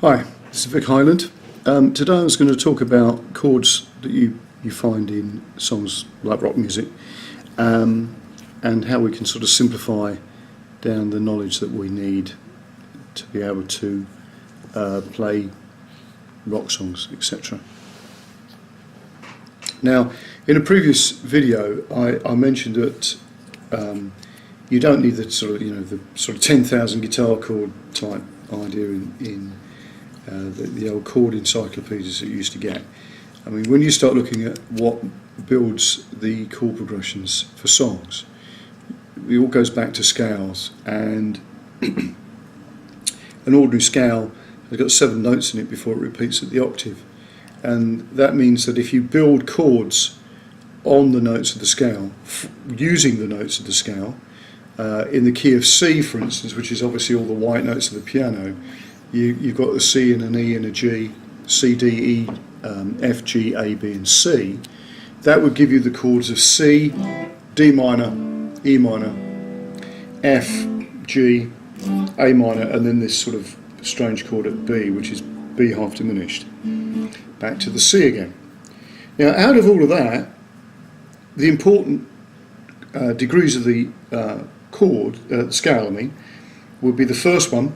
Hi, this is Vic Hyland. Today I was going to talk about chords that you find in songs like rock music, and how we can sort of simplify down the knowledge that we need to be able to play rock songs, etc. Now, in a previous video I mentioned that you don't need the sort of 10,000 guitar chord type idea in the old chord encyclopedias that you used to get. I mean, when you start looking at what builds the chord progressions for songs, it all goes back to scales, and an ordinary scale has got 7 notes in it before it repeats at the octave, and that means that if you build chords on the notes of the scale, using the notes of the scale, in the key of C, for instance, which is obviously all the white notes of the piano, you've got a C and an E and a G, C, D, E, F, G, A, B and C. That would give you the chords of C, D minor, E minor, F, G, A minor, and then this sort of strange chord at B, which is B half diminished. Back to the C again. Now, out of all of that, the important degrees of the chord, scale, I mean, would be the first one,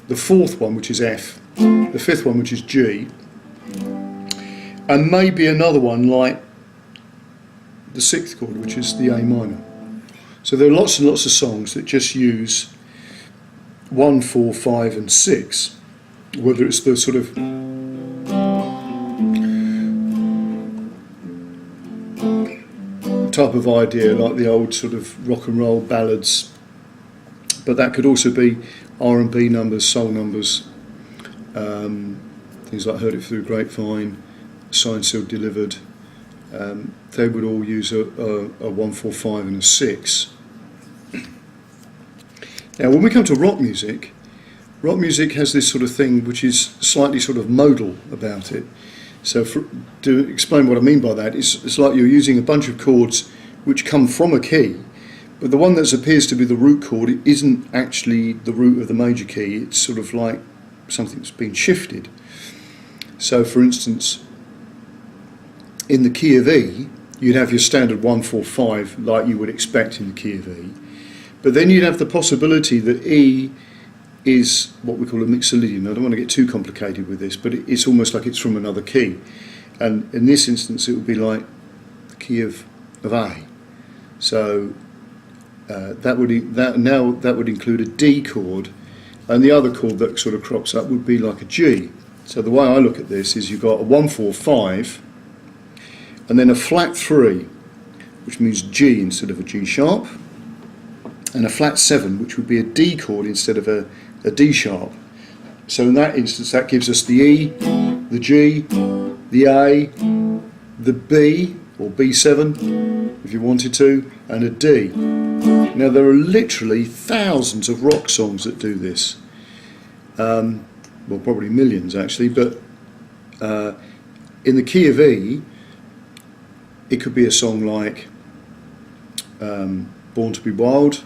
the fourth one, which is F, the fifth one, which is G, and maybe another one like the sixth chord, which is the A minor. So there are lots and lots of songs that just use 1, 4, 5 and 6, whether it's the sort of type of idea like the old sort of rock and roll ballads, but that could also be R&B numbers, soul numbers, things like Heard It Through the Grapevine, Signed, Sealed, Delivered. They would all use a 1, 4, 5 and a 6. Now when we come to rock music has this sort of thing which is slightly sort of modal about it. So to explain what I mean by that, it's like you're using a bunch of chords which come from a key, but the one that appears to be the root chord isn't actually the root of the major key. It's sort of like something that's been shifted. So for instance, in the key of E, you'd have your standard 1, 4, 5 like you would expect in the key of E, but then you'd have the possibility that E is what we call a mixolydian. I don't want to get too complicated with this, but it's almost like it's from another key, and in this instance it would be like the key of A. So that would include a D chord, and the other chord that sort of crops up would be like a G. So the way I look at this is you've got a 1, 4, 5 and then a flat 3, which means G instead of a G sharp, and a flat 7, which would be a D chord instead of a D sharp. So in that instance that gives us the E, the G, the A, the B or B7 if you wanted to, and a D. Now there are literally thousands of rock songs that do this, well probably millions actually, but in the key of E it could be a song like Born to be Wild.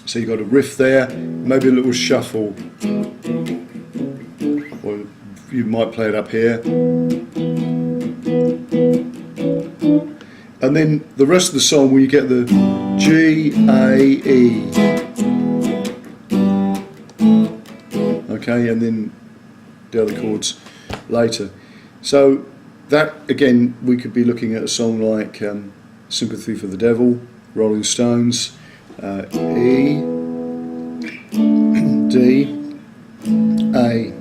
So you've got a riff there, maybe a little shuffle, or you might play it up here. And then the rest of the song where you get the G, A, E. Okay, and then the other chords later. So that, again, we could be looking at a song like Sympathy for the Devil, Rolling Stones, E, D, A,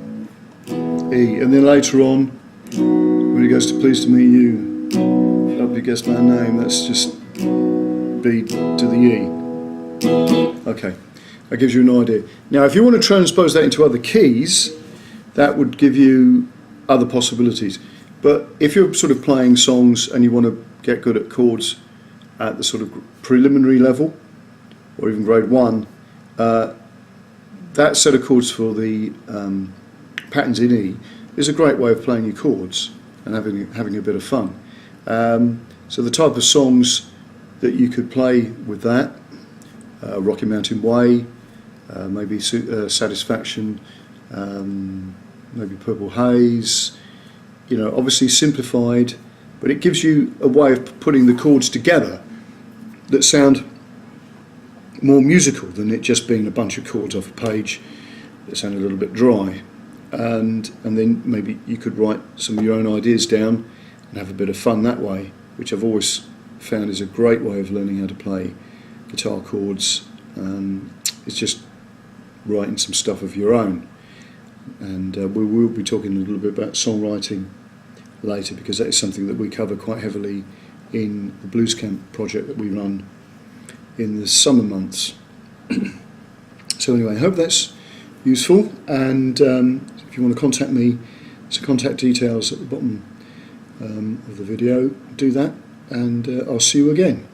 E, and then later on when it goes to Pleased to Meet You, I'll be guessed my name, that's just B to the E. Okay, that gives you an idea. Now if you want to transpose that into other keys, that would give you other possibilities, but if you're sort of playing songs and you want to get good at chords at the sort of preliminary level, or even grade 1, that set of chords for the patterns in E is a great way of playing your chords and having a bit of fun. So the type of songs that you could play with that, Rocky Mountain Way, maybe Satisfaction, maybe Purple Haze, you know, obviously simplified, but it gives you a way of putting the chords together that sound more musical than it just being a bunch of chords off a page that sound a little bit dry. And then maybe you could write some of your own ideas down and have a bit of fun that way, which I've always found is a great way of learning how to play guitar chords. It's just writing some stuff of your own. And we will be talking a little bit about songwriting later, because that is something that we cover quite heavily in the Blues Camp project that we run in the summer months. So anyway, I hope that's useful, and if you want to contact me, there's contact details at the bottom of the video. Do that, and I'll see you again.